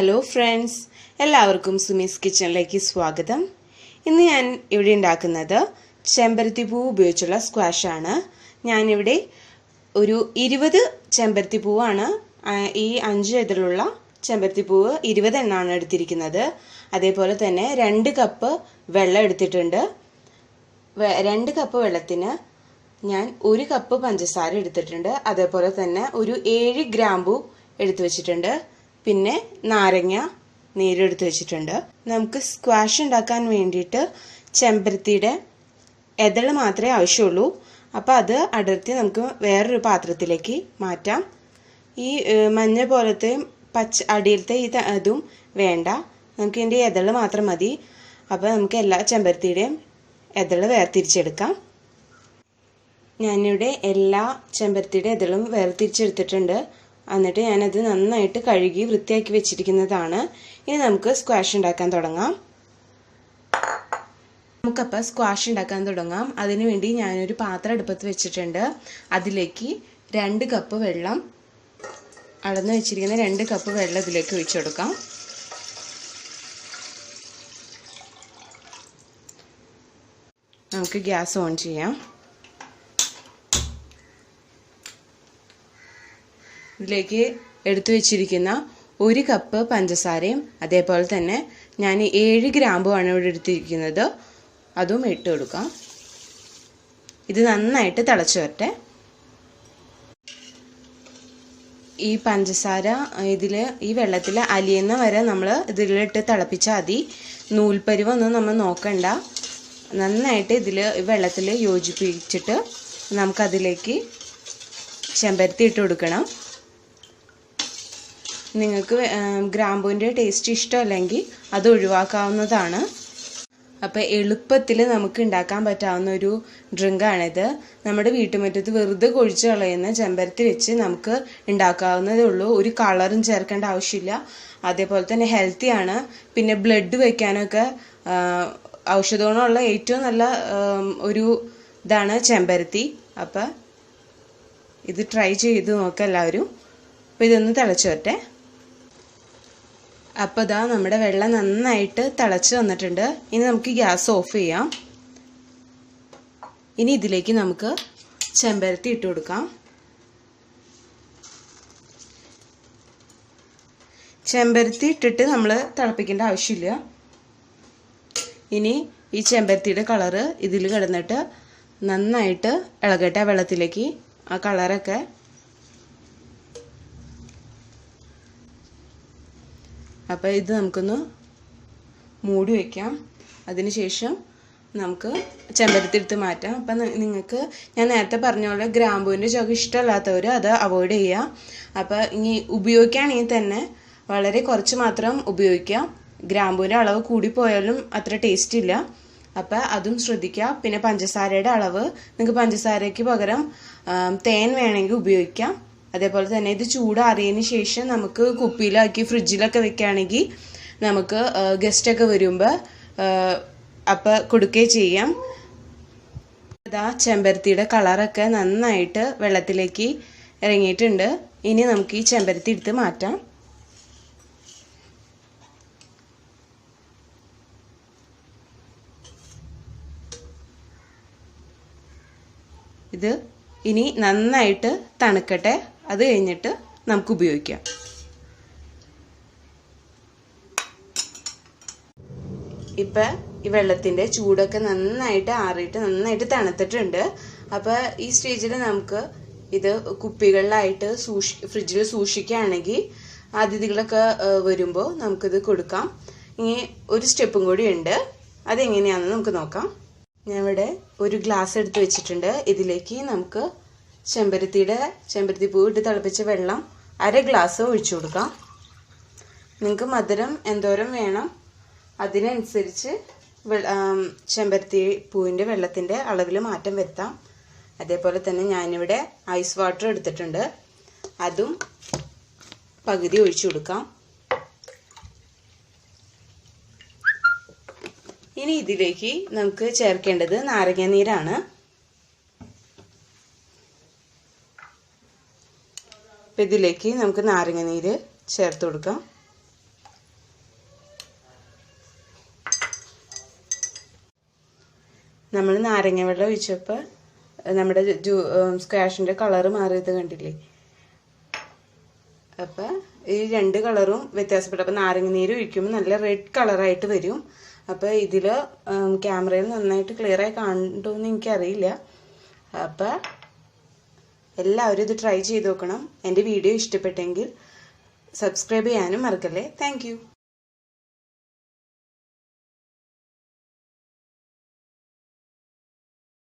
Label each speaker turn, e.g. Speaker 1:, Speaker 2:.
Speaker 1: Hello friends, എല്ലാവർക്കും സുമീസ് കിച്ചണിലേക്ക് സ്വാഗതം. ഇന്ന് ഞാൻ ഇവിടെ ഉണ്ടാക്കുന്നത് ചെമ്പരത്തി പൂവ് ഉപയോഗിച്ചുള്ള സ്ക്വാഷാണ്. ഞാനിവിടെ ഒരു 20 ചെമ്പരത്തി പൂവാണ്, ഈ 5 ഇതിലുള്ള ചെമ്പരത്തി പൂവ് 20 എണ്ണമാണ് എടുത്തിരിക്കുന്നത്. അതേപോലെ തന്നെ 2 കപ്പ് വെള്ളം എടുത്തിട്ടുണ്ട്. 2 കപ്പ് വെള്ളത്തിന് ഞാൻ 1 കപ്പ് പഞ്ചസാര എടുത്തിട്ടുണ്ട്. അതേപോലെ തന്നെ ഒരു 7 ഗ്രാമ്പു എടുത്തു വെച്ചിട്ടുണ്ട്. പിന്നെ നാരങ്ങ നീരെടുത്ത് വെച്ചിട്ടുണ്ട്. നമുക്ക് സ്ക്വാഷ് ഉണ്ടാക്കാൻ വേണ്ടിയിട്ട് ചെമ്പരത്തിയുടെ ഇതൾ മാത്രമേ ആവശ്യമുള്ളൂ. അപ്പോൾ അത് അടർത്തി നമുക്ക് വേറൊരു പാത്രത്തിലേക്ക് മാറ്റാം. ഈ മഞ്ഞ പോലത്തെ അടിയിലത്തെ അതും വേണ്ട, നമുക്ക് ഇതിൻ്റെ ഇതൾ മാത്രം മതി. അപ്പോൾ നമുക്ക് എല്ലാ ചെമ്പരത്തിയുടെയും ഇതൾ വേർതിരിച്ചെടുക്കാം. ഞാനിവിടെ എല്ലാ ചെമ്പരത്തിയുടെ ഇതളും വേർതിരിച്ചെടുത്തിട്ടുണ്ട്. എന്നിട്ട് ഞാനത് നന്നായിട്ട് കഴുകി വൃത്തിയാക്കി വെച്ചിരിക്കുന്നതാണ്. ഇനി നമുക്ക് സ്ക്വാഷ് ഉണ്ടാക്കാൻ തുടങ്ങാം. നമുക്കപ്പോൾ സ്ക്വാഷ് ഉണ്ടാക്കാൻ തുടങ്ങാം. അതിനു വേണ്ടി ഞാനൊരു പാത്രം അടുപ്പത്ത് വെച്ചിട്ടുണ്ട്. അതിലേക്ക് 2 കപ്പ് വെള്ളം, അളന്ന് വെച്ചിരിക്കുന്ന 2 കപ്പ് വെള്ളം ഇതിലേക്ക് ഒഴിച്ചു കൊടുക്കാം. നമുക്ക് ഗ്യാസ് ഓൺ ചെയ്യാം. ഇതിലേക്ക് എടുത്തു വെച്ചിരിക്കുന്ന 1 കപ്പ് പഞ്ചസാരയും അതേപോലെ തന്നെ ഞാൻ 7 ഗ്രാമ്പുമാണ് ഇവിടെ എടുത്തിരിക്കുന്നത്, അതും ഇട്ട് കൊടുക്കാം. ഇത് നന്നായിട്ട് തിളച്ച് വരട്ടെ. ഈ പഞ്ചസാര ഈ വെള്ളത്തിൽ അലിയുന്ന വരെ നമ്മൾ ഇതിലിട്ട് തിളപ്പിച്ചാൽ മതി. നൂൽപ്പരുവൊന്നും നമ്മൾ നോക്കണ്ട. നന്നായിട്ട് വെള്ളത്തിൽ യോജിപ്പിച്ചിട്ട് നമുക്കതിലേക്ക് ചെമ്പരത്തി ഇട്ട് കൊടുക്കണം. നിങ്ങൾക്ക് ഗ്രാമ്പൂവിൻ്റെ ടേസ്റ്റ് ഇഷ്ടമല്ലെങ്കിൽ അത് ഒഴിവാക്കാവുന്നതാണ്. അപ്പോൾ എളുപ്പത്തിൽ നമുക്ക് ഉണ്ടാക്കാൻ പറ്റാവുന്ന ഒരു ഡ്രിങ്കാണിത്. നമ്മുടെ വീട്ടുമുറ്റത്ത് വെറുതെ കൊഴിച്ച് കളയുന്ന ചെമ്പരത്തി വെച്ച് നമുക്ക് ഉണ്ടാക്കാവുന്നതേ ഉള്ളൂ. ഒരു കളറും ചേർക്കേണ്ട ആവശ്യമില്ല. അതേപോലെ തന്നെ ഹെൽത്തിയാണ്. പിന്നെ ബ്ലഡ് വയ്ക്കാനൊക്കെ ഔഷധഗുണമുള്ള ഏറ്റവും നല്ല ഒരു ഇതാണ് ചെമ്പരത്തി. അപ്പോൾ ഇത് ട്രൈ ചെയ്ത് നോക്കാം എല്ലാവരും. അപ്പോൾ ഇതൊന്ന് തിളച്ച് വരട്ടെ. അപ്പോൾ ഇതാ നമ്മുടെ വെള്ളം നന്നായിട്ട് തിളച്ച് വന്നിട്ടുണ്ട്. ഇനി നമുക്ക് ഗ്യാസ് ഓഫ് ചെയ്യാം. ഇനി ഇതിലേക്ക് നമുക്ക് ചെമ്പരത്തി ഇട്ട് കൊടുക്കാം. ചെമ്പരത്തി ഇട്ടിട്ട് നമ്മൾ തിളപ്പിക്കേണ്ട ആവശ്യമില്ല. ഇനി ഈ ചെമ്പരത്തിയുടെ കളറ് ഇതിൽ കിടന്നിട്ട് നന്നായിട്ട് ഇളകട്ടെ വെള്ളത്തിലേക്ക്. ആ കളറൊക്കെ അപ്പോൾ ഇത് നമുക്കൊന്ന് മൂടി വയ്ക്കാം. അതിനുശേഷം നമുക്ക് ചെമ്പരത്തി എടുത്ത് മാറ്റാം. അപ്പം നിങ്ങൾക്ക് ഞാൻ നേരത്തെ പറഞ്ഞ പോലെ ഗ്രാമ്പൂവിൻ്റെ ചുവ ഇഷ്ടമല്ലാത്തവർ അത് അവോയ്ഡ് ചെയ്യുക. അപ്പോൾ ഇനി ഉപയോഗിക്കുകയാണെങ്കിൽ തന്നെ വളരെ കുറച്ച് മാത്രം ഉപയോഗിക്കാം. ഗ്രാമ്പൂവിൻ്റെ അളവ് കൂടിപ്പോയാലും അത്ര ടേസ്റ്റ് ഇല്ല. അപ്പോൾ അതും ശ്രദ്ധിക്കുക. പിന്നെ പഞ്ചസാരയുടെ അളവ് നിങ്ങൾക്ക് പഞ്ചസാരയ്ക്ക് പകരം തേൻ വേണമെങ്കിൽ ഉപയോഗിക്കാം. അതേപോലെ തന്നെ ഇത് ചൂടാറിയതിന് ശേഷം നമുക്ക് കുപ്പിയിലാക്കി ഫ്രിഡ്ജിലൊക്കെ വെക്കുകയാണെങ്കിൽ നമുക്ക് ഗസ്റ്റൊക്കെ വരുമ്പോൾ അപ്പോൾ കൊടുക്കുകയും ചെയ്യാം. അതാ ചെമ്പരത്തിയുടെ കളറൊക്കെ നന്നായിട്ട് വെള്ളത്തിലേക്ക് ഇറങ്ങിയിട്ടുണ്ട്. ഇനി നമുക്ക് ഈ ചെമ്പരത്തി എടുത്ത് മാറ്റാം. ഇത് ഇനി നന്നായിട്ട് തണുക്കട്ടെ. അത് കഴിഞ്ഞിട്ട് നമുക്ക് ഉപയോഗിക്കാം. ഇപ്പം ഈ വെള്ളത്തിൻ്റെ ചൂടൊക്കെ നന്നായിട്ട് ആറിയിട്ട് നന്നായിട്ട് തണുത്തിട്ടുണ്ട്. അപ്പോൾ ഈ സ്റ്റേജിൽ നമുക്ക് ഇത് കുപ്പികളിലായിട്ട് ഫ്രിഡ്ജിൽ സൂക്ഷിക്കുകയാണെങ്കിൽ അതിഥികളൊക്കെ വരുമ്പോൾ നമുക്കിത് കൊടുക്കാം. ഇനി ഒരു സ്റ്റെപ്പും കൂടി ഉണ്ട്. അതെങ്ങനെയാണെന്ന് നമുക്ക് നോക്കാം. ഞാൻ ഇവിടെ ഒരു ഗ്ലാസ് എടുത്ത് വെച്ചിട്ടുണ്ട്. ഇതിലേക്ക് നമുക്ക് ചെമ്പരത്തി പൂ ഇട്ട് തിളപ്പിച്ച വെള്ളം 1/2 ഗ്ലാസ് ഒഴിച്ചു കൊടുക്കാം. നിങ്ങൾക്ക് മധുരം എന്തോരം വേണം അതിനനുസരിച്ച് ചെമ്പരത്തി പൂവിൻ്റെ വെള്ളത്തിൻ്റെ അളവിൽ മാറ്റം വരുത്താം. അതേപോലെ തന്നെ ഞാനിവിടെ ഐസ് വാട്ടർ എടുത്തിട്ടുണ്ട്. അതും പകുതി ഒഴിച്ചു കൊടുക്കാം. ഇനി ഇതിലേക്ക് നമുക്ക് ചേർക്കേണ്ടത് നാരങ്ങ നീരാണ്. അപ്പോൾ ഇതിലേക്ക് നമുക്ക് നാരങ്ങ നീര് ചേർത്ത് കൊടുക്കാം. നമ്മൾ നാരങ്ങ വെള്ളം ഒഴിച്ചപ്പോൾ നമ്മുടെ സ്ക്വാഷിൻ്റെ കളറ് മാറിയത് കണ്ടില്ലേ. അപ്പം ഈ രണ്ട് കളറും വ്യത്യാസപ്പെട്ടു. അപ്പം നാരങ്ങ നീര് ഒഴിക്കുമ്പോൾ നല്ല റെഡ് കളറായിട്ട് വരും. അപ്പോൾ ഇതിൽ ക്യാമറയിൽ നന്നായിട്ട് ക്ലിയറായി കാണുന്നുണ്ടോയെന്ന് എനിക്കറിയില്ല. അപ്പം എല്ലാവരും ഇത് ട്രൈ ചെയ്ത് നോക്കണം. എൻ്റെ വീഡിയോ ഇഷ്ടപ്പെട്ടെങ്കിൽ സബ്സ്ക്രൈബ് ചെയ്യാനും മറക്കല്ലേ. Thank you.